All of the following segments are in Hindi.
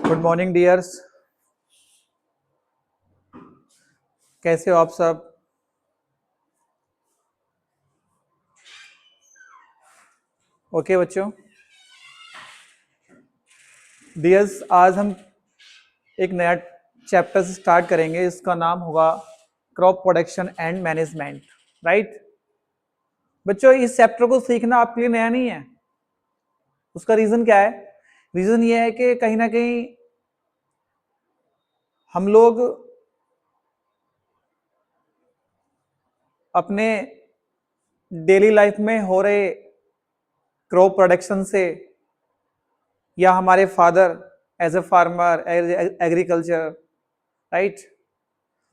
गुड मॉर्निंग डियर्स, कैसे हो आप सब। ओके बच्चों, डियर्स आज हम एक नया चैप्टर से स्टार्ट करेंगे। इसका नाम होगा crop production and management. Right बच्चों, इस चैप्टर को सीखना आपके लिए नया नहीं है। उसका रीजन क्या है? रीजन ये है कि कहीं ना कहीं हम लोग अपने डेली लाइफ में हो रहे क्रॉप प्रोडक्शन से, या हमारे father as a farmer agriculture, right,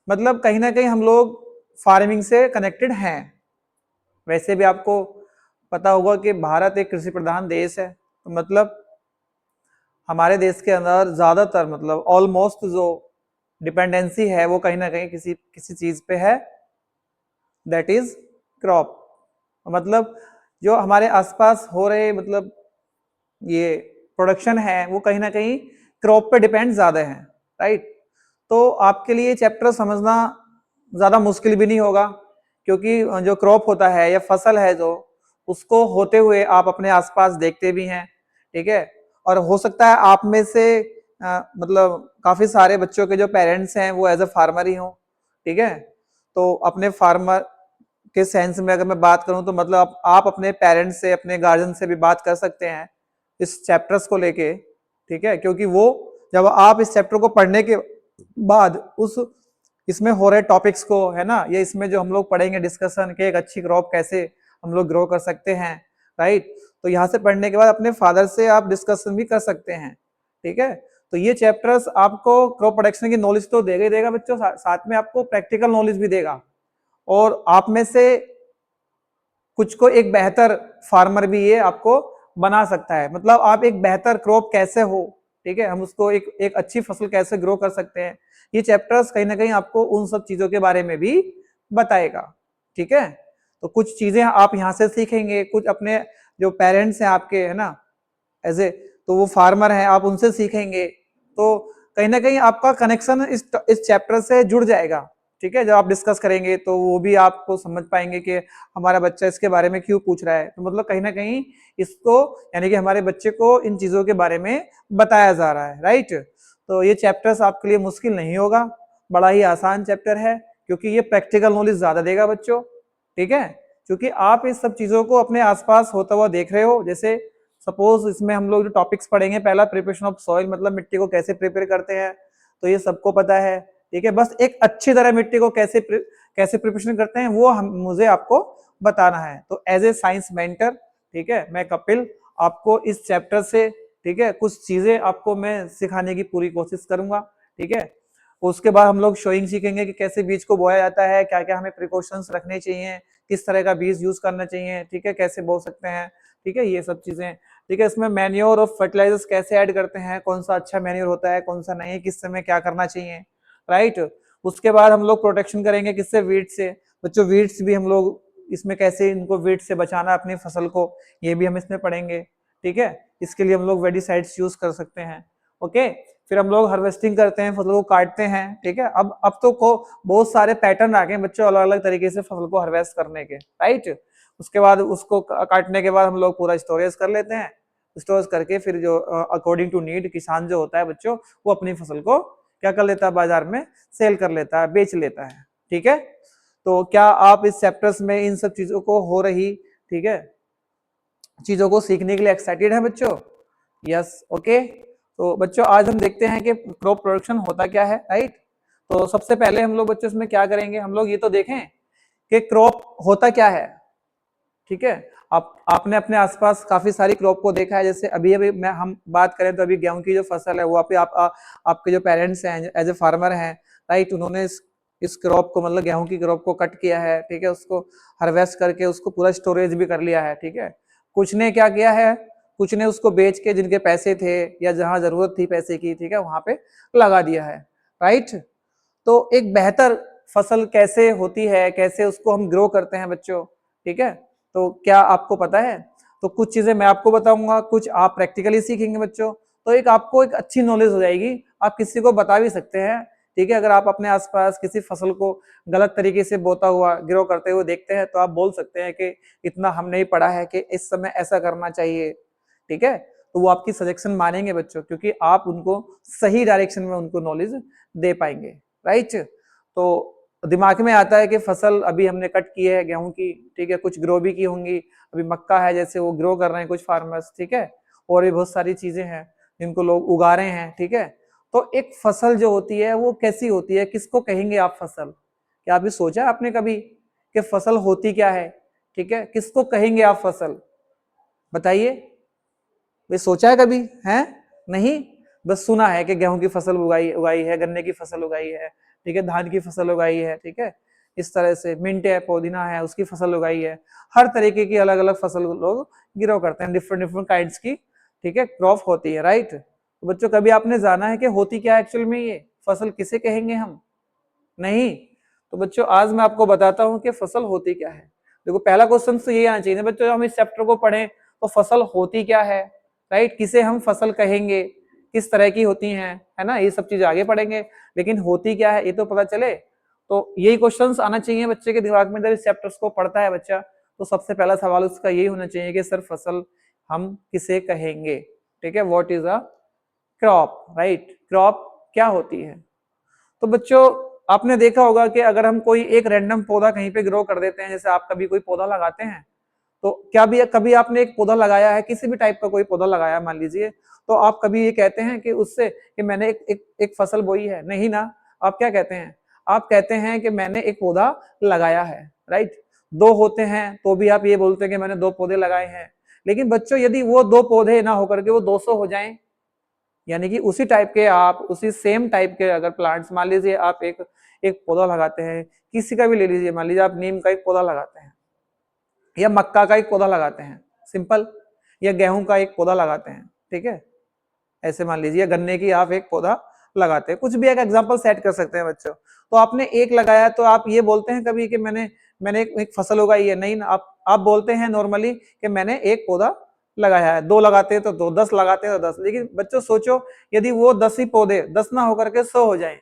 मतलब कहीं ना कहीं हम लोग फार्मिंग से कनेक्टेड हैं। वैसे भी आपको पता होगा कि भारत एक कृषि प्रधान देश है, तो मतलब हमारे देश के अंदर ज्यादातर मतलब ऑलमोस्ट जो डिपेंडेंसी है वो कहीं ना कहीं किसी किसी चीज पे है, दैट इज क्रॉप। मतलब जो हमारे आसपास हो रहे मतलब ये प्रोडक्शन है वो कहीं ना कहीं क्रॉप पे डिपेंड ज्यादा है। राइट, तो आपके लिए चैप्टर समझना ज्यादा मुश्किल भी नहीं होगा, क्योंकि जो क्रॉप होता है या फसल है जो, उसको होते हुए आप अपने आसपास देखते भी हैं। ठीक है, और हो सकता है आप में से मतलब काफी सारे बच्चों के जो पेरेंट्स हैं वो एज ए फार्मर ही हों। ठीक है, तो अपने फार्मर के सेंस में अगर मैं बात करूं तो मतलब आप अपने पेरेंट्स से, अपने गार्जियन से भी बात कर सकते हैं इस चैप्टर्स को लेके। ठीक है, क्योंकि वो जब आप इस चैप्टर को पढ़ने के बाद उस इसमें हो रहे टॉपिक्स को, है ना, ये इसमें जो हम लोग पढ़ेंगे डिस्कशन के एक अच्छी क्रॉप कैसे हम लोग ग्रो कर सकते हैं। राइट, तो यहाँ से पढ़ने के बाद अपने फादर से आप डिस्कशन भी कर सकते हैं। ठीक है, तो ये चैप्टर्स आपको क्रॉप प्रोडक्शन की नॉलेज तो देगा ही देगा बच्चों, साथ में आपको प्रैक्टिकल नॉलेज भी देगा, और आप में से कुछ को एक बेहतर फार्मर भी ये आपको बना सकता है। मतलब आप एक बेहतर क्रॉप कैसे हो, ठीक है, हम उसको एक अच्छी फसल कैसे ग्रो कर सकते हैं, ये चैप्टर्स कहीं ना कहीं आपको उन सब चीजों के बारे में भी बताएगा। ठीक है, तो कुछ चीजें आप यहाँ से सीखेंगे, कुछ अपने जो पेरेंट्स हैं आपके, है ना, एज ए, तो वो फार्मर हैं, आप उनसे सीखेंगे, तो कहीं ना कहीं आपका कनेक्शन इस चैप्टर से जुड़ जाएगा। ठीक है, जब आप डिस्कस करेंगे तो वो भी आपको समझ पाएंगे कि हमारा बच्चा इसके बारे में क्यों पूछ रहा है, तो मतलब कहीं ना कहीं इसको, यानी कि हमारे बच्चे को इन चीजों के बारे में बताया जा रहा है। राइट, तो ये चैप्टर्स आपके लिए मुश्किल नहीं होगा, बड़ा ही आसान चैप्टर है, क्योंकि ये प्रैक्टिकल नॉलेज ज्यादा देगा बच्चों। ठीक है, क्योंकि आप इस सब चीजों को अपने आसपास होता हुआ देख रहे हो। जैसे सपोज इसमें हम लोग जो टॉपिक्स पढ़ेंगे, पहला प्रिपरेशन ऑफ सॉइल, मतलब मिट्टी को कैसे प्रिपेयर करते हैं, तो ये सबको पता है। ठीक है, बस एक अच्छी तरह मिट्टी को कैसे प्रिपरेशन करते हैं वो मुझे आपको बताना है। तो एज ए साइंस मेंटर, ठीक है, मैं कपिल आपको इस चैप्टर से, ठीक है, कुछ चीजें आपको मैं सिखाने की पूरी कोशिश करूंगा। ठीक है, उसके बाद हम लोग शोइंग सीखेंगे कि कैसे बीज को बोया जाता है, क्या क्या हमें प्रिकॉशंस रखने चाहिए, किस तरह का बीज यूज करना चाहिए, ठीक है, कैसे बो सकते हैं। ठीक है, ये सब चीजें। ठीक है, इसमें मैन्योर और फर्टिलाइजर्स कैसे ऐड करते हैं, कौन सा अच्छा मैन्योर होता है, कौन सा नहीं, किस समय क्या करना चाहिए। राइट, उसके बाद हम लोग प्रोटेक्शन करेंगे किससे, वीड से। बच्चों वीड्स भी हम लोग इसमें कैसे इनको वीड से बचाना अपनी फसल को, ये भी हम इसमें पढ़ेंगे। ठीक है, इसके लिए हम लोग वेडिसाइड्स यूज कर सकते हैं। ओके, फिर हम लोग हार्वेस्टिंग करते हैं, फसल को काटते हैं। ठीक है, अब तो को बहुत सारे पैटर्न आ गए बच्चों, अलग अलग तरीके से फसल को हार्वेस्ट करने के। राइट, उसके बाद उसको काटने के बाद हम लोग पूरा स्टोरेज कर लेते हैं। स्टोरेज करके फिर जो अकॉर्डिंग टू नीड किसान जो होता है बच्चों, वो अपनी फसल को क्या कर लेता है, बाजार में सेल कर लेता है, बेच लेता है। ठीक है, तो क्या आप इस चैप्टर्स में इन सब चीजों को हो रही, ठीक है, चीजों को सीखने के लिए एक्साइटेड है बच्चों? Yes, okay. तो बच्चों आज हम देखते हैं कि क्रॉप प्रोडक्शन होता क्या है। राइट, तो सबसे पहले हम लोग बच्चों इसमें क्या करेंगे, हम लोग ये तो देखें कि क्रॉप होता क्या है। ठीक है, आपने अपने आसपास काफी सारी क्रॉप को देखा है। जैसे अभी अभी मैं हम बात करें तो अभी गेहूं की जो फसल है वो आपके जो पेरेंट्स हैं एज ए फार्मर हैं, राइट, उन्होंने इस क्रॉप को, मतलब गेहूं की क्रॉप को कट किया है। ठीक है, उसको हार्वेस्ट करके उसको पूरा स्टोरेज भी कर लिया है। ठीक है, कुछ ने क्या किया है, कुछ ने उसको बेच के जिनके पैसे थे या जहां जरूरत थी पैसे की, ठीक है, वहां पे लगा दिया है। राइट, तो एक बेहतर फसल कैसे होती है, कैसे उसको हम ग्रो करते हैं बच्चों, ठीक है, तो क्या आपको पता है? तो कुछ चीजें मैं आपको बताऊंगा, कुछ आप प्रैक्टिकली सीखेंगे बच्चों। तो एक आपको एक अच्छी नॉलेज हो जाएगी, आप किसी को बता भी सकते हैं, ठीक है। अगर आप अपने आसपास किसी फसल को गलत तरीके से बोता हुआ ग्रो करते हुए देखते हैं तो आप बोल सकते हैं कि इतना हमने ही पढ़ा है कि इस समय ऐसा करना चाहिए, ठीक है। तो वो आपकी सजेशन मानेंगे बच्चों, क्योंकि आप उनको सही डायरेक्शन में उनको नॉलेज दे पाएंगे, राइट। तो दिमाग में आता है कि फसल अभी हमने कट की है गेहूं की, ठीक है, कुछ ग्रो भी की होंगी, अभी मक्का है जैसे वो ग्रो कर रहे हैं कुछ फार्मर्स, ठीक है, और भी बहुत सारी चीजें हैं जिनको लोग उगा रहे हैं, ठीक है। तो एक फसल जो होती है वो कैसी होती है, किसको कहेंगे आप फसल? क्या अभी सोचा आपने कभी कि फसल होती क्या है, ठीक है, किसको कहेंगे आप फसल? बताइए, वे सोचा है कभी? है नहीं, बस सुना है कि गेहूं की फसल उगाई उगाई है, गन्ने की फसल उगाई है, ठीक है, धान की फसल उगाई है, ठीक है, इस तरह से मिंट है, पुदीना है, उसकी फसल उगाई है। हर तरीके की अलग अलग फसल लोग ग्रो करते हैं, डिफरेंट डिफरेंट काइंड्स की, ठीक है, क्रॉप होती है, राइट। तो बच्चों कभी आपने जाना है कि होती क्या एक्चुअल में ये फसल, किसे कहेंगे हम? नहीं। तो बच्चों आज मैं आपको बताता हूं कि फसल होती क्या है। देखो पहला क्वेश्चन तो ये आना चाहिए बच्चों, हम इस चैप्टर को पढ़ें तो फसल होती क्या है, राइट, किसे हम फसल कहेंगे, किस तरह की होती हैं, है ना, ये सब चीज आगे पढ़ेंगे, लेकिन होती क्या है ये तो पता चले। तो यही क्वेश्चंस आना चाहिए बच्चे के दिमाग में, जब इस चैप्टर्स को पढ़ता है बच्चा तो सबसे पहला सवाल उसका यही होना चाहिए कि सर फसल हम किसे कहेंगे, ठीक है, what is a crop, right, crop क्या होती है। तो बच्चों आपने देखा होगा कि अगर हम कोई एक रैंडम पौधा कहीं पे ग्रो कर देते हैं, जैसे आप कभी कोई पौधा लगाते हैं, तो क्या भी कभी आपने एक पौधा लगाया है, किसी भी टाइप का कोई पौधा लगाया मान लीजिए, तो आप कभी ये कहते हैं कि उससे कि मैंने एक फसल बोई है? नहीं ना। आप क्या कहते हैं? आप कहते हैं कि मैंने एक पौधा लगाया है, राइट। दो होते हैं तो भी आप ये बोलते हैं कि मैंने दो पौधे लगाए हैं। लेकिन बच्चों यदि वो दो पौधे ना होकर के वो 200 हो जाएं, यानी कि उसी टाइप के आप उसी सेम टाइप के अगर प्लांट्स, मान लीजिए आप एक एक पौधा लगाते हैं, किसी का भी ले लीजिए, मान लीजिए आप नीम का एक पौधा लगाते हैं, या मक्का का एक पौधा लगाते हैं सिंपल, या गेहूं का एक पौधा लगाते हैं, ठीक है, ऐसे मान लीजिए गन्ने की आप एक पौधा लगाते हैं, कुछ भी एक एग्जांपल सेट कर सकते हैं बच्चों। तो आपने एक लगाया तो आप ये बोलते हैं कभी कि मैंने मैंने एक फसल उगाई है? नहीं ना। आप बोलते हैं नॉर्मली कि मैंने एक पौधा लगाया है। दो लगाते हैं तो दो, 10 लगाते हैं तो 10। लेकिन बच्चों सोचो यदि वो 10 ही पौधे 10 ना होकर के 100 हो जाए,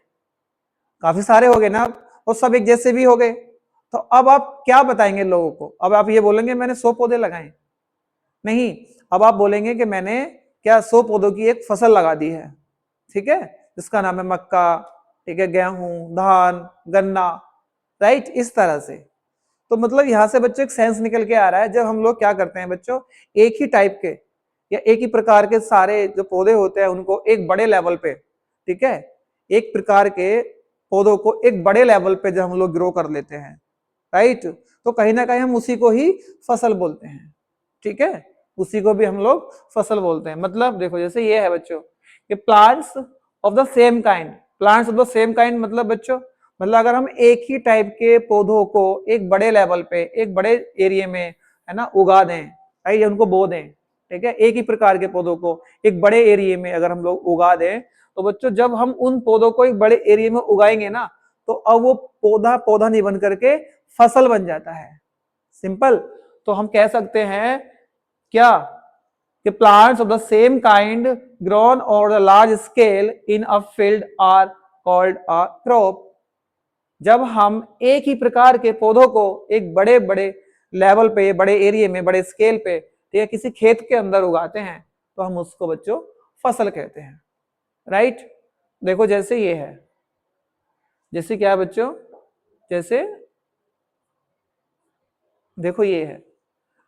काफी सारे हो गए ना, और सब एक जैसे भी हो गए, तो अब आप क्या बताएंगे लोगों को? अब आप ये बोलेंगे मैंने 100 पौधे लगाए? नहीं। अब आप बोलेंगे कि मैंने क्या 100 पौधों की एक फसल लगा दी है, ठीक है, जिसका नाम है मक्का, ठीक है, गेहूं, धान, गन्ना, राइट, इस तरह से। तो मतलब यहां से बच्चों एक सेंस निकल के आ रहा है, जब हम लोग क्या करते हैं बच्चों, एक ही टाइप के या एक ही प्रकार के सारे जो पौधे होते हैं उनको एक बड़े लेवल पे, ठीक है, एक प्रकार के पौधों को एक बड़े लेवल पे जब हम लोग ग्रो कर लेते हैं, राइट, तो कहीं ना कहीं हम उसी को ही फसल बोलते हैं, ठीक है, उसी को भी हम लोग फसल बोलते हैं। मतलब देखो जैसे ये है बच्चों कि plants of the same kind, plants of the same kind मतलब बच्चों, मतलब अगर हम एक ही टाइप के पौधों को एक बड़े लेवल पे एक बड़े एरिया में, है ना, उगा दें, राइट, उनको बो दें, ठीक है, एक ही प्रकार के पौधों को एक बड़े एरिया में अगर हम लोग उगा दें, तो बच्चों जब हम उन पौधों को एक बड़े एरिया में उगाएंगे ना, तो अब वो पौधा पौधा नहीं बन करके फसल बन जाता है, सिंपल। तो हम कह सकते हैं क्या कि plants of the same kind grown over a large scale in a field are called a crop। जब हम एक ही प्रकार के पौधों को एक बड़े बड़े लेवल पे, बड़े एरिया में, बड़े स्केल पे, ठीक है, किसी खेत के अंदर उगाते हैं तो हम उसको बच्चों फसल कहते हैं, राइट। देखो जैसे ये है, जैसे क्या है बच्चों, जैसे देखो ये है,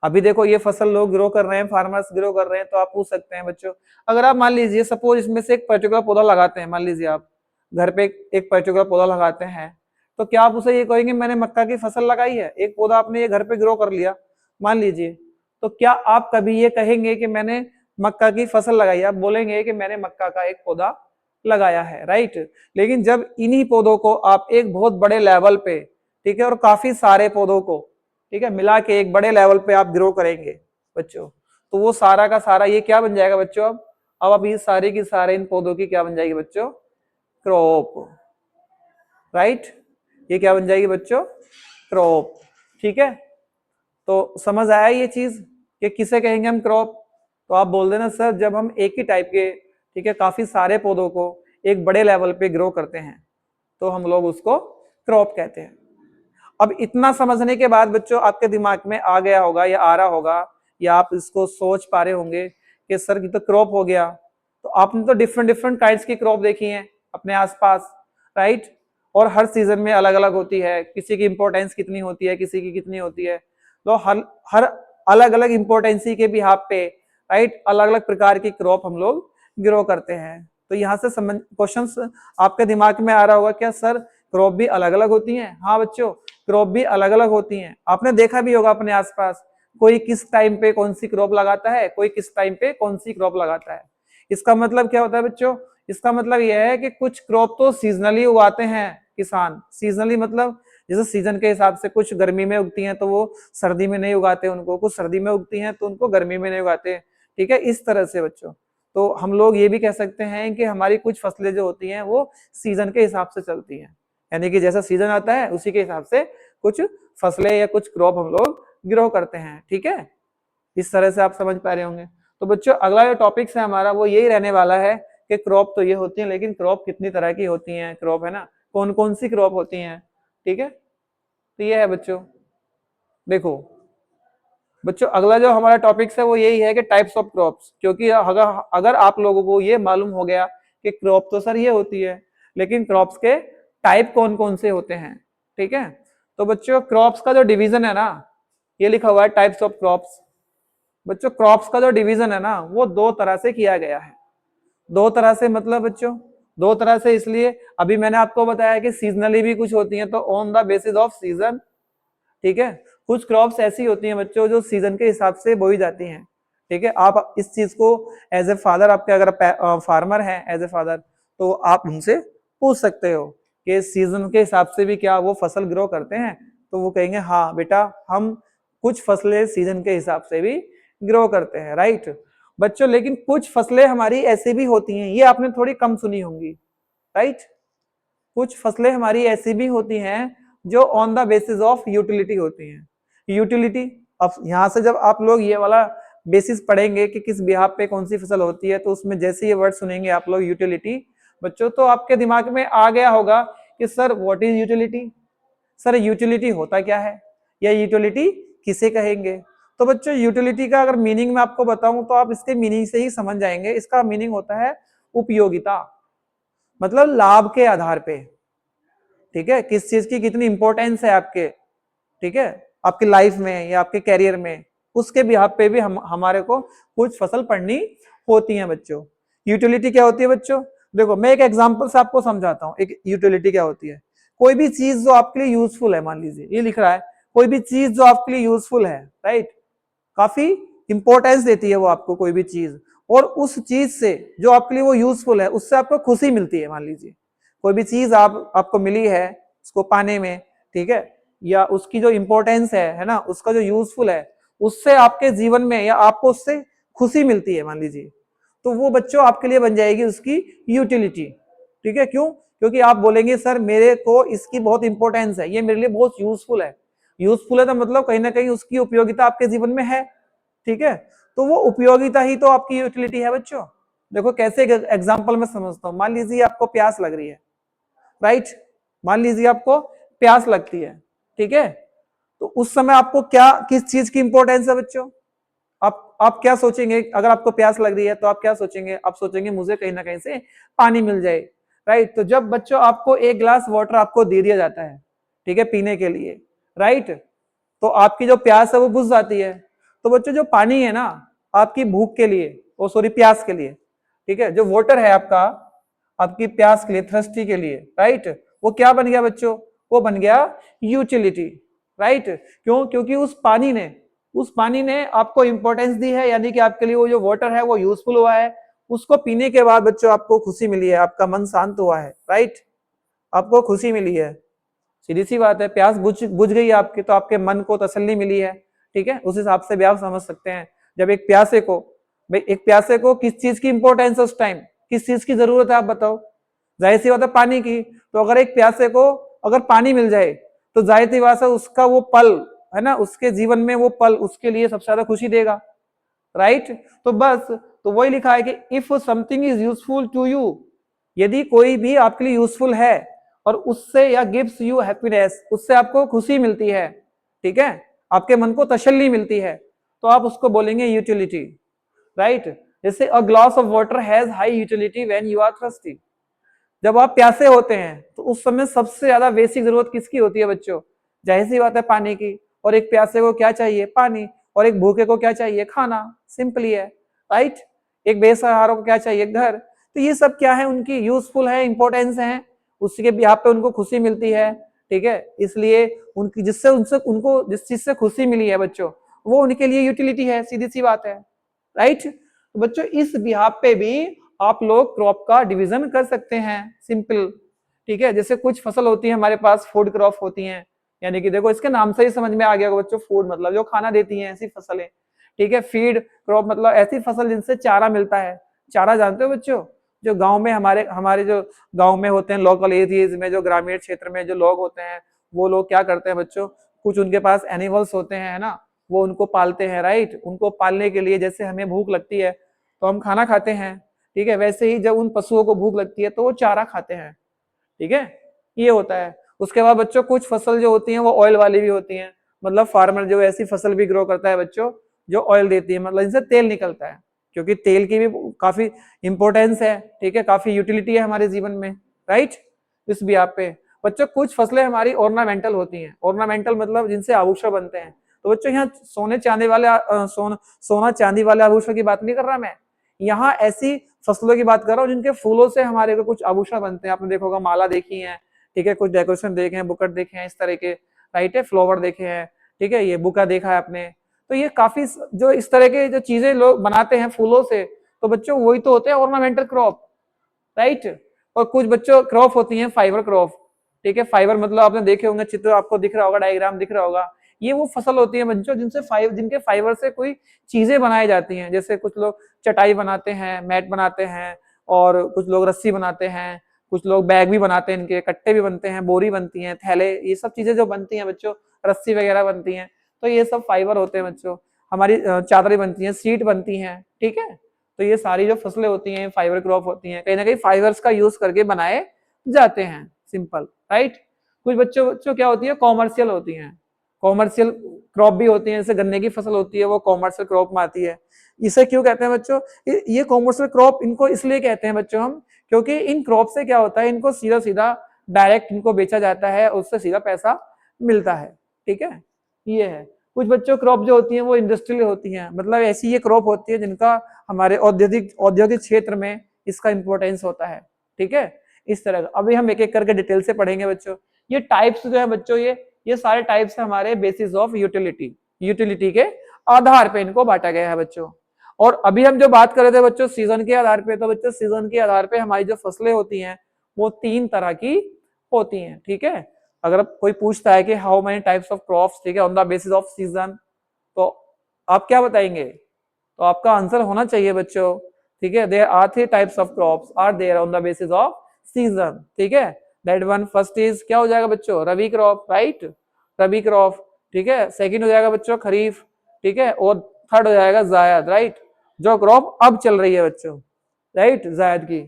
अभी देखो ये फसल लोग ग्रो कर रहे हैं, फार्मर्स ग्रो कर रहे हैं, तो आप पूछ सकते हैं बच्चों, अगर आप मान लीजिए सपोज इसमें से एक पर्टिकुलर पौधा लगाते हैं, मान लीजिए आप घर पे एक पर्टिकुलर पौधा लगाते हैं, तो क्या आप उसे ये कहेंगे मैंने मक्का की फसल लगाई है? एक पौधा आपने ये घर पे ग्रो कर लिया मान लीजिए, तो क्या आप कभी ये कहेंगे कि मैंने मक्का की फसल लगाई? आप बोलेंगे कि मैंने मक्का का एक पौधा लगाया है, राइट। लेकिन जब इन्हीं पौधों को आप एक बहुत बड़े लेवल पे, ठीक है, और काफी सारे पौधों को, ठीक है, मिला के एक बड़े लेवल पे आप ग्रो करेंगे बच्चों, तो वो सारा का सारा ये क्या बन जाएगा बच्चों? अब ये सारे की सारे इन पौधों की क्या बन जाएगी बच्चों? क्रॉप, राइट, ये क्या बन जाएगी बच्चों? क्रॉप, ठीक है। तो समझ आया ये चीज कि किसे कहेंगे हम क्रॉप? तो आप बोल देना सर जब हम एक ही टाइप के, ठीक है, काफी सारे पौधों को एक बड़े लेवल पे ग्रो करते हैं, तो हम लोग उसको क्रॉप कहते हैं। अब इतना समझने के बाद बच्चों आपके दिमाग में आ गया होगा या आ रहा होगा या आप इसको सोच पा रहे होंगे कि सर ये तो क्रॉप हो गया, तो आपने तो डिफरेंट डिफरेंट काइंड्स की क्रॉप देखी है अपने आसपास, राइट, और हर सीजन में अलग अलग होती है, किसी की इंपॉर्टेंस कितनी होती है, किसी की कितनी होती है, तो हर हर अलग अलग इंपॉर्टेंसी के बिहाफ पे, राइट, अलग अलग प्रकार की क्रॉप हम लोग ग्रो करते हैं। तो यहाँ से क्वेश्चन आपके दिमाग में आ रहा होगा, क्या सर क्रॉप भी अलग अलग होती हैं? हाँ बच्चों, क्रॉप भी अलग अलग होती हैं। आपने देखा भी होगा अपने आसपास, कोई किस टाइम पे कौन सी क्रॉप लगाता है, कोई किस टाइम पे कौन सी क्रॉप लगाता है। इसका मतलब क्या होता है बच्चों? इसका मतलब यह है कि कुछ क्रॉप तो सीजनली उगाते हैं किसान। सीजनली मतलब जैसे सीजन के हिसाब से, कुछ गर्मी में उगती हैं तो वो सर्दी में नहीं उगाते उनको, कुछ सर्दी में उगती हैं तो उनको गर्मी में नहीं उगाते, ठीक है, इस तरह से बच्चों। तो हम लोग ये भी कह सकते हैं कि हमारी कुछ फसलें जो होती हैं वो सीजन के हिसाब से चलती हैं, यानी कि जैसा सीजन आता है उसी के हिसाब से कुछ फसलें या कुछ क्रॉप हम लोग ग्रो करते हैं, ठीक है, इस तरह से आप समझ पा रहे होंगे। तो बच्चों अगला जो टॉपिक है हमारा वो यही रहने वाला है कि क्रॉप तो ये होती है, लेकिन क्रॉप कितनी तरह की होती हैं, क्रॉप है ना, कौन कौन सी क्रॉप होती हैं, ठीक है। तो ये है बच्चों, देखो बच्चों अगला जो हमारा टॉपिक है वो यही है कि टाइप्स ऑफ क्रॉप्स, क्योंकि अगर अगर आप लोगों को ये मालूम हो गया कि क्रॉप तो सर ये होती है, लेकिन क्रॉप्स के टाइप कौन कौन से होते हैं, ठीक है। तो बच्चों क्रॉप्स का जो डिवीजन है ना, ये लिखा हुआ है टाइप्स ऑफ क्रॉप्स। बच्चों क्रॉप्स का जो डिवीजन है ना वो दो तरह से किया गया है। दो तरह से मतलब बच्चों, दो तरह से इसलिए, अभी मैंने आपको बताया कि सीजनली भी कुछ होती हैं, तो on the basis of season, ठीक है। कुछ क्रॉप्स ऐसी होती हैं बच्चों जो सीजन के हिसाब से बोई जाती हैं, ठीक है। आप इस चीज को एज ए फादर, आपके अगर फार्मर हैं एज ए फादर, तो आप उनसे पूछ सकते हो कि सीजन के हिसाब से भी क्या वो फसल ग्रो करते हैं, तो वो कहेंगे हाँ बेटा, हम कुछ फसलें सीजन के हिसाब से भी ग्रो करते हैं, राइट बच्चों। लेकिन कुछ फसलें हमारी ऐसी भी होती हैं, ये आपने थोड़ी कम सुनी होंगी, राइट। कुछ फसलें हमारी ऐसी भी होती हैं जो on the basis of utility होती हैं। यूटिलिटी, अब यहां से जब आप लोग ये वाला बेसिस पढ़ेंगे कि किस बिहाफ पे कौन सी फसल होती है, तो उसमें जैसे ये वर्ड सुनेंगे आप लोग यूटिलिटी बच्चों, तो आपके दिमाग में आ गया होगा कि sir what is utility, sir utility होता क्या है, या यूटिलिटी किसे कहेंगे। तो बच्चों यूटिलिटी का अगर मीनिंग मैं आपको बताऊं तो आप इसके मीनिंग से ही समझ जाएंगे। इसका मीनिंग होता है उपयोगिता, मतलब लाभ के आधार पे, ठीक है, किस चीज की कितनी इंपॉर्टेंस है आपके, ठीक है, आपकी लाइफ में या आपके कैरियर में, उसके बिहाफ पे भी हमारे को कुछ फसल पढ़नी होती है बच्चों। यूटिलिटी क्या होती है बच्चों? देखो मैं एक एग्जांपल से आपको समझाता हूँ एक यूटिलिटी क्या होती है। कोई भी चीज जो आपके लिए यूजफुल है, मान लीजिए ये लिख रहा है, कोई भी चीज जो आपके लिए यूजफुल है, राइट, काफी इंपॉर्टेंस देती है वो आपको कोई भी चीज, और उस चीज से जो आपके लिए वो यूजफुल है उससे आपको खुशी मिलती है। मान लीजिए कोई भी चीज आपको मिली है उसको पाने में, ठीक है, या उसकी जो इंपॉर्टेंस है ना, उसका जो यूजफुल है, उससे आपके जीवन में या आपको उससे खुशी मिलती है मान लीजिए, तो वो बच्चों आपके लिए बन जाएगी उसकी यूटिलिटी, ठीक है। क्यों? क्योंकि आप बोलेंगे सर मेरे को इसकी बहुत इंपॉर्टेंस है, ये मेरे लिए बहुत यूजफुल है। यूजफुल है तो मतलब कहीं ना कहीं उसकी उपयोगिता आपके जीवन में है, ठीक है। तो वो उपयोगिता ही तो आपकी यूटिलिटी है बच्चों। देखो कैसे एग्जांपल में समझता हूं, मान लीजिए आपको प्यास लग रही है, राइट, मान लीजिए आपको प्यास लगती है, ठीक है, तो उस समय आपको क्या, किस चीज की इंपॉर्टेंस है बच्चों? आप क्या सोचेंगे? अगर आपको प्यास लग रही है तो आप क्या सोचेंगे? आप सोचेंगे मुझे कहीं ना कहीं से पानी मिल जाए, राइट। तो जब बच्चों आपको एक ग्लास वाटर आपको दे दिया जाता है, ठीक है, पीने के लिए, राइट, तो आपकी जो प्यास है वो बुझ जाती है। तो बच्चों जो पानी है ना आपकी भूख के लिए, ओ सॉरी प्यास के लिए, ठीक है, जो वाटर है आपका आपकी प्यास के लिए, थ्रस्टी के लिए, राइट, वो क्या बन गया बच्चों? वो बन गया यूटिलिटी, राइट। क्यों? क्योंकि उस पानी ने आपको इंपॉर्टेंस दी है, यानी कि आपके लिए वो जो वाटर है वो यूजफुल हुआ है। उसको पीने के बाद बच्चों आपको खुशी मिली है, आपका मन शांत हुआ है, राइट, आपको खुशी मिली है। सीधी सी बात है, प्यास बुझ गई आपकी तो आपके मन को तसल्ली मिली है, ठीक है। उस हिसाब से भी आप समझ सकते हैं। जब एक प्यासे को, भाई एक प्यासे को किस चीज की इंपॉर्टेंस है उस टाइम, किस चीज की जरूरत है आप बताओ? जाहिर सी बात है पानी की। तो अगर एक प्यासे को अगर पानी मिल जाए तो जाहिर सी बात है उसका वो पल है ना, उसके जीवन में वो पल उसके लिए सबसे ज्यादा खुशी देगा, राइट। तो बस, तो वही लिखा है कि if something is useful to you, यदि कोई भी आपके लिए यूजफुल है और उससे या गिव्स यू हैप्पीनेस, उससे आपको खुशी मिलती है, ठीक है, आपके मन को तसल्ली मिलती है, तो आप उसको बोलेंगे यूटिलिटी, राइट। जैसे a glass of water has high utility when you are thirsty, जब आप प्यासे होते हैं तो उस समय सबसे ज्यादा बेसिक जरूरत किसकी होती है बच्चों? जाहिर सी बात है पानी की। और एक प्यासे को क्या चाहिए? पानी। और एक भूखे को क्या चाहिए? खाना। सिंपली है, राइट। एक बेसहारा को क्या चाहिए? घर। तो ये सब क्या है, उनकी यूजफुल है, इंपॉर्टेंस है, उसके यहाँ पे उनको खुशी मिलती है, ठीक है। इसलिए उनकी जिससे उनसे उनको जिस चीज से खुशी मिली है बच्चों, वो उनके लिए यूटिलिटी है, सीधी सी बात है, राइट। तो बच्चों इस बिहाफ पे भी आप लोग क्रॉप का डिवीजन कर सकते हैं, सिंपल, ठीक है। जैसे कुछ फसल होती है हमारे पास, फूड क्रॉप होती हैं, यानी कि देखो इसके नाम से ही समझ में आ गया बच्चों, फूड मतलब जो खाना देती हैं ऐसी फसलें, ठीक है। फीड क्रॉप मतलब ऐसी फसल जिनसे चारा मिलता है। चारा जानते हो बच्चों? जो गांव में हमारे हमारे जो गांव में होते हैं, लोकल एरियाज में, जो ग्रामीण क्षेत्र में जो लोग होते हैं, वो लोग क्या करते हैं बच्चों, कुछ उनके पास एनिमल्स होते हैं, है ना, वो उनको पालते हैं, राइट। उनको पालने के लिए जैसे हमें भूख लगती है तो हम खाना खाते हैं, ठीक है, वैसे ही जब उन पशुओं को भूख लगती है तो वो चारा खाते हैं, ठीक है, ये होता है। उसके बाद बच्चों कुछ फसल जो होती हैं वो ऑयल वाली भी होती हैं, मतलब फार्मर जो ऐसी फसल भी ग्रो करता है बच्चों जो ऑयल देती है, मतलब इनसे तेल निकलता है, क्योंकि तेल की भी काफी इंपॉर्टेंस है, ठीक है, काफी यूटिलिटी है हमारे जीवन में, राइट। इस भी आप पे बच्चों कुछ फसलें हमारी ऑर्नामेंटल होती हैं। ऑर्नामेंटल मतलब जिनसे आभूषण बनते हैं। तो बच्चों यहाँ सोने चांदी वाले सोना चांदी वाले आभूषण की बात नहीं कर रहा मैं, यहाँ ऐसी फसलों की बात कर रहा हूँ जिनके फूलों से हमारे को कुछ आभूषण बनते हैं। आपने देखा होगा माला देखी है, ठीक है, कुछ डेकोरेशन देखे हैं, बुकट देखे हैं इस तरह के, राइट है, फ्लावर देखे हैं, ठीक है, ये बुका देखा है आपने। तो ये काफी जो इस तरह के जो चीजें लोग बनाते हैं फूलों से, तो बच्चों वही तो होते हैं ऑर्नामेंटल क्रॉप, राइट। और कुछ बच्चों क्रॉप होती है फाइबर क्रॉप, ठीक है। फाइबर मतलब आपने देखे होंगे, चित्र आपको दिख रहा होगा, डायग्राम दिख रहा होगा, ये वो फसल होती है बच्चों जिनके फाइबर से कोई चीजें बनाई जाती हैं। जैसे कुछ लोग चटाई बनाते हैं, मैट बनाते हैं, और कुछ लोग रस्सी बनाते हैं, कुछ लोग बैग भी बनाते हैं, इनके कट्टे भी बनते हैं, बोरी बनती हैं, थैले, ये सब चीजें जो बनती हैं बच्चों, रस्सी वगैरह बनती हैं, तो ये सब फाइबर होते हैं बच्चों। हमारी चादरें बनती हैं, सीट बनती हैं, ठीक है। तो ये सारी जो फसलें होती हैं फाइबर क्रॉप होती हैं, कहीं ना कहीं फाइबर्स का यूज करके बनाए जाते हैं, सिंपल, राइट। कुछ बच्चों बच्चों क्या होती है, कॉमर्शियल होती हैं। कॉमर्शियल क्रॉप भी होती है, जैसे गन्ने की फसल होती है, वो कॉमर्शियल क्रॉप में आती है। इसे क्यों कहते हैं बच्चों, ये कॉमर्शियल क्रॉप इनको इसलिए कहते हैं बच्चों हम, क्योंकि इन क्रॉप से क्या होता है, इनको सीधा सीधा डायरेक्ट इनको बेचा जाता है, उससे सीधा पैसा मिलता है, ठीक है, ये है। कुछ बच्चों क्रॉप जो होती हैं वो इंडस्ट्रियल होती हैं, मतलब ऐसी ये क्रॉप होती है जिनका हमारे औद्योगिक क्षेत्र में इसका इंपॉर्टेंस होता है, ठीक है। इस तरह का अभी हम एक एक करके डिटेल से पढ़ेंगे बच्चों। ये टाइप्स जो है बच्चों, ये सारे टाइप्स है हमारे बेसिस ऑफ यूटिलिटी, यूटिलिटी के आधार पे इनको बांटा गया है बच्चों। और अभी हम जो बात कर रहे थे बच्चों सीजन के आधार पे, तो बच्चों सीजन के आधार पे हमारी जो फसलें होती हैं वो 3 तरह की होती हैं, ठीक है। अगर कोई पूछता है कि how many types of crops, ठीक है, on the basis of season, तो आप क्या बताएंगे? तो आपका आंसर होना चाहिए बच्चों, ठीक है, there are 3 types of crops are there on the basis of season, ठीक है। दैट वन फर्स्ट इज क्या हो जाएगा बच्चों, रबी क्रॉप, राइट, रबी क्रॉप, ठीक है। सेकंड हो जाएगा बच्चों खरीफ, ठीक है, और थर्ड हो जाएगा जायद, राइट, जो क्रॉप अब चल रही है बच्चों, राइट, जायद की,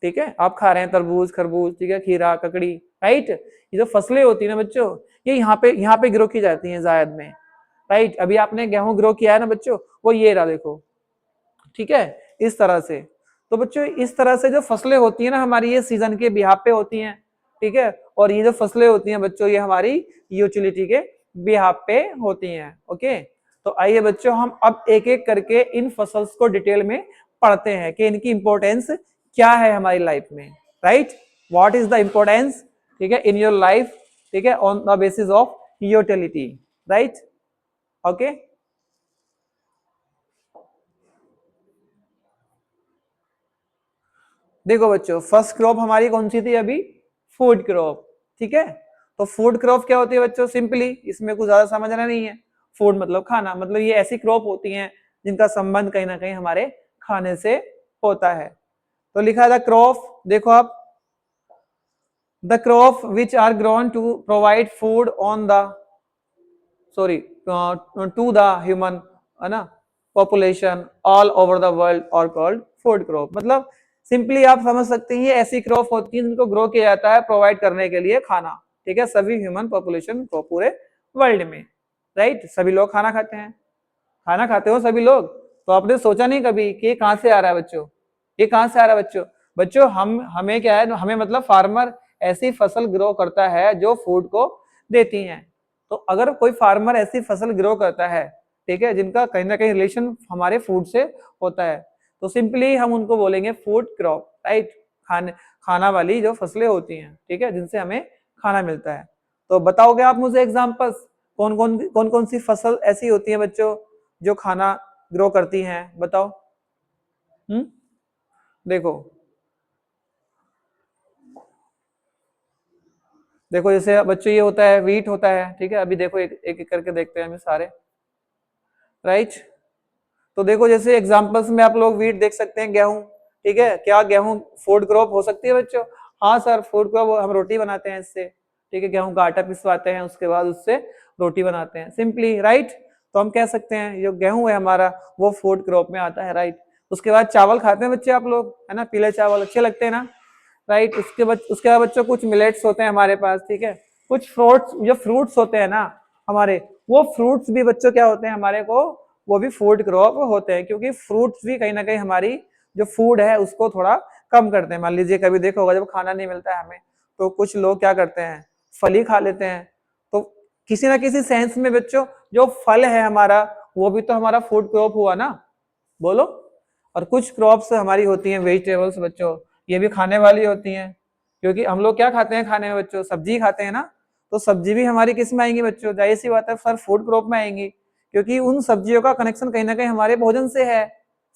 ठीक है। आप खा रहे हैं तरबूज, खरबूज, ठीक है, खीरा, ककड़ी, राइट। ये जो फसलें होती है ना बच्चों, ये यहाँ पे ग्रो की जाती है जायद में, राइट। अभी आपने गेहूं ग्रो किया है ना बच्चों, वो ये रहा देखो, ठीक है, इस तरह से। तो बच्चों इस तरह से जो फसलें होती है ना हमारी, ये सीजन के बिहाफ पे होती हैं, ठीक है। और ये जो फसलें होती हैं बच्चों, ये हमारी यूटिलिटी के बिहाफ पे होती हैं, ओके। तो आइए बच्चों हम अब एक एक करके इन फसल्स को डिटेल में पढ़ते हैं कि इनकी इंपॉर्टेंस क्या है हमारी लाइफ में, right, what is the importance, ठीक है, इन योर लाइफ, ठीक है, on the basis of utility, right, okay. देखो बच्चों फर्स्ट क्रॉप हमारी कौन सी थी अभी, फूड क्रॉप, ठीक है। तो फूड क्रॉप क्या होती है बच्चों, सिंपली, इसमें कुछ ज्यादा समझना नहीं है। फूड मतलब खाना, मतलब ये ऐसी क्रॉप होती हैं जिनका संबंध कहीं ना कहीं हमारे खाने से होता है। तो लिखा है द क्रॉप, देखो आप, the crop which are grown to provide food on the, sorry, to the human, है ना, population all over the world are called food crop। मतलब सिंपली आप समझ सकते हैं ये ऐसी क्रॉप होती है जिनको ग्रो किया जाता है प्रोवाइड करने के लिए खाना, ठीक है, सभी ह्यूमन पॉपुलेशन को पूरे वर्ल्ड में, राइट। सभी लोग खाना खाते हैं, खाना खाते हो सभी लोग। तो आपने सोचा नहीं कभी कि ये कहां से आ रहा है बच्चों, ये कहां से आ रहा है बच्चों? बच्चों हमें क्या है, हमें मतलब फार्मर ऐसी फसल ग्रो करता है जो फूड को देती हैं। तो अगर कोई फार्मर ऐसी फसल ग्रो करता है, ठीक है, जिनका कहीं ना कहीं रिलेशन हमारे फूड से होता है, तो सिंपली हम उनको बोलेंगे फूड क्रॉप, राइट। खाना वाली जो फसलें होती हैं, ठीक है, जिनसे हमें खाना मिलता है। तो बताओगे आप मुझे एग्जांपल्स, कौन कौन सी फसल ऐसी होती है बच्चों जो खाना ग्रो करती हैं, बताओ। देखो देखो जैसे बच्चों ये होता है, व्हीट होता है, ठीक है। अभी देखो एक एक करके देखते हैं हमें सारे, राइट। तो देखो जैसे एग्जांपल्स में आप लोग व्हीट देख सकते हैं, गेहूं, ठीक है। क्या गेहूं फूड क्रॉप हो सकती है बच्चों? हाँ सर, फूड क्रॉप, हम रोटी बनाते हैं इससे, ठीक है। गेहूं का आटा पिसवाते हैं, उसके बाद उससे रोटी बनाते हैं, सिंपली, राइट। तो हम कह सकते हैं जो गेहूं है हमारा वो फूड क्रॉप में आता है, राइट। उसके बाद चावल खाते हैं बच्चे आप लोग, है ना, पीले चावल अच्छे लगते हैं ना, राइट। उसके बाद बच्चों कुछ मिलेट्स होते हैं हमारे पास, ठीक है। कुछ फ्रूट्स, जो फ्रूट्स होते हैं ना हमारे, वो फ्रूट्स भी बच्चों क्या होते हैं हमारे को, वो भी फूड क्रॉप होते हैं, क्योंकि फ्रूट्स भी कहीं ना कहीं हमारी जो फूड है उसको थोड़ा कम करते हैं। मान लीजिए कभी देखा होगा जब खाना नहीं मिलता है हमें, तो कुछ लोग क्या करते हैं, फल ही खा लेते हैं। तो किसी ना किसी सेंस में बच्चों जो फल है हमारा, वो भी तो हमारा फूड क्रॉप हुआ ना, बोलो। और कुछ क्रॉप्स हमारी होती हैं वेजिटेबल्स बच्चों, ये भी खाने वाली होती हैं, क्योंकि हम लोग क्या खाते हैं खाने में बच्चों, सब्जी खाते हैं ना। तो सब्जी भी हमारी किस में आएंगी बच्चों, जाहिर सी बात है सर, फूड क्रॉप में आएंगी, क्योंकि उन सब्जियों का कनेक्शन कहीं ना कहीं हमारे भोजन से है,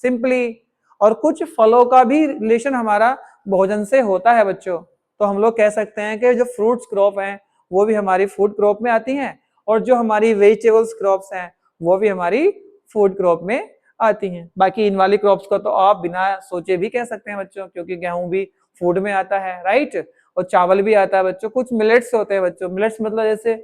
सिंपली। और कुछ फलों का भी रिलेशन हमारा भोजन से होता है बच्चों। तो हम लोग कह सकते हैं कि जो फ्रूट्स क्रॉप हैं वो भी हमारी फूड क्रॉप में आती हैं, और जो हमारी वेजिटेबल्स क्रॉप्स हैं वो भी हमारी फूड क्रॉप में आती हैं। बाकी इन वाली क्रॉप्स को तो आप बिना सोचे भी कह सकते हैं बच्चों, क्योंकि गेहूं भी फूड में आता है, राइट। और चावल भी आता है बच्चों। कुछ मिलेट्स होते हैं बच्चों, मिलेट्स मतलब जैसे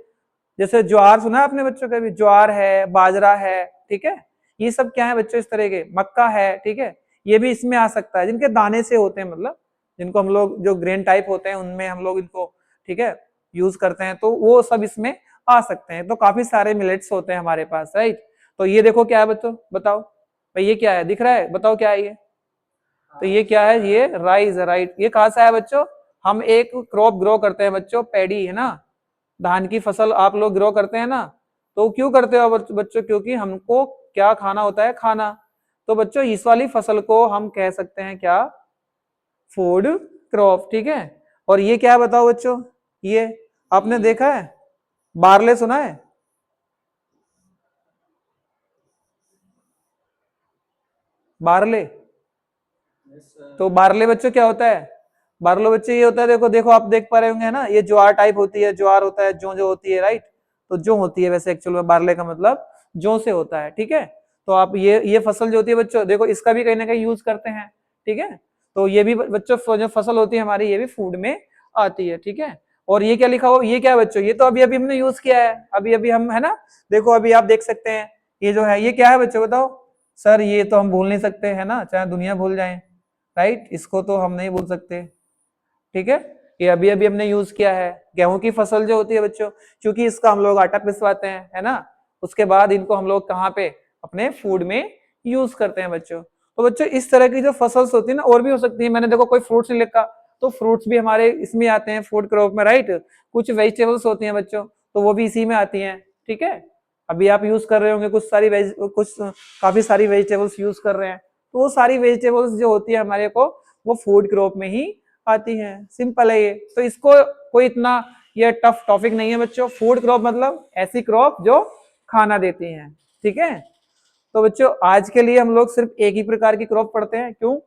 जैसे ज्वार सुना है आपने बच्चों, कभी ज्वार है, बाजरा है, ठीक है। ये सब क्या है बच्चों, इस तरह के, मक्का है, ठीक है। ये भी इसमें आ सकता है, जिनके दाने से होते हैं, मतलब जिनको हम लोग जो ग्रेन टाइप होते हैं उनमें हम लोग इनको, ठीक है, यूज करते हैं, तो वो सब इसमें आ सकते हैं। तो काफी सारे मिलेट्स होते हैं हमारे पास, राइट। तो ये देखो क्या है बच्चों, बताओ भाई, ये क्या है, दिख रहा है, बताओ क्या है ये? तो ये क्या है, ये राइस, राइट। ये कहां से आया बच्चों? हम एक क्रॉप ग्रो करते हैं बच्चों, पैडी, है ना, धान की फसल आप लोग ग्रो करते हैं ना। तो क्यों करते हो बच्चों? क्योंकि हमको क्या खाना होता है, खाना। तो बच्चों इस वाली फसल को हम कह सकते हैं क्या, फूड क्रॉप, ठीक है। और ये क्या है बताओ बच्चों, ये आपने देखा है, बारले सुना है? बारले, तो बारले बच्चों क्या होता है? बारले बच्चे ये होता है, देखो देखो आप देख पा रहे होंगे, है ना, ये ज्वार टाइप होती है, ज्वार होता है, जो होती है, राइट। तो जो होती है वैसे एक्चुअल में बारले का मतलब जो से होता है, ठीक है। तो आप ये फसल जो होती है बच्चों, देखो इसका भी कहीं ना कहीं यूज करते हैं, ठीक है। तो ये भी बच्चों जो फसल होती है हमारी, ये भी फूड में आती है, ठीक है। और ये क्या लिखा हो, ये क्या है बच्चों? ये तो अभी अभी हमने यूज किया है, अभी अभी हम, है ना। देखो अभी आप देख सकते हैं, ये जो है ये क्या है बच्चों, बताओ। सर ये तो हम भूल नहीं सकते, है ना, चाहे दुनिया भूल जाए, राइट, इसको तो हम नहीं भूल सकते, ठीक है। ये अभी अभी हमने यूज किया है, गेहूं की फसल जो होती है बच्चों, क्योंकि इसका हम लोग आटा पिसवाते हैं, है ना। उसके बाद इनको हम लोग कहाँ पे, अपने फूड में यूज करते हैं बच्चों। तो बच्चों इस तरह की जो फसल्स होती है ना, और भी हो सकती है, मैंने देखो कोई फ्रूट्स नहीं लिखा, तो फ्रूट्स भी हमारे इसमें आते हैं फूड क्रॉप में, राइट। कुछ वेजिटेबल्स होती हैं बच्चों, तो वो भी इसी में आती हैं, ठीक है। अभी आप यूज कर रहे होंगे कुछ सारी कुछ काफी सारी वेजिटेबल्स यूज कर रहे हैं, तो वो सारी वेजिटेबल्स जो होती है हमारे को, वो फूड क्रॉप में ही आती है, सिंपल है ये। तो इसको कोई इतना ये टफ टॉपिक नहीं है बच्चों। फूड क्रॉप मतलब ऐसी क्रॉप जो खाना देती हैं, ठीक है। तो बच्चों आज के लिए हम लोग सिर्फ एक ही प्रकार की क्रॉप पढ़ते हैं, क्यों?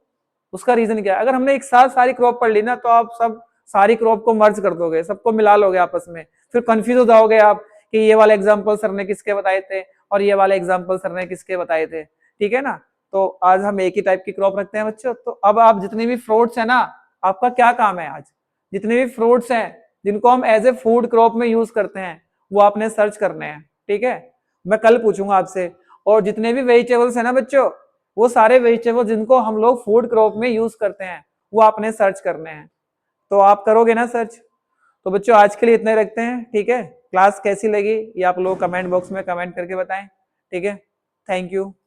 उसका रीजन क्या है, अगर हमने एक साथ सारी क्रॉप पढ़ ली ना, तो आप सब सारी क्रॉप को मर्ज कर दोगे, सबको मिला लोगे आपस में, फिर कंफ्यूज हो जाओगे आप कि ये वाला एग्जाम्पल सर ने किसके बताए थे और ये वाले एग्जाम्पल सर ने किसके बताए थे, ठीक है ना। तो आज हम एक ही टाइप की क्रॉप रखते हैं बच्चों। तो अब आप जितने भी फ्रूट्स है ना, आपका क्या काम है आज, जितने भी फ्रूट्स हैं जिनको हम एज ए फूड क्रॉप में यूज करते हैं, वो आपने सर्च करने हैं, ठीक है। मैं कल पूछूंगा आपसे, और जितने भी वेजिटेबल्स है ना बच्चों, वो सारे वेजिटेबल्स जिनको हम लोग फूड क्रॉप में यूज करते हैं वो आपने सर्च करने हैं। तो आप करोगे ना सर्च। तो बच्चों आज के लिए इतने रखते हैं, ठीक है। क्लास कैसी लगी ये आप लोग कमेंट बॉक्स में कमेंट करके बताएं, ठीक है। Thank you.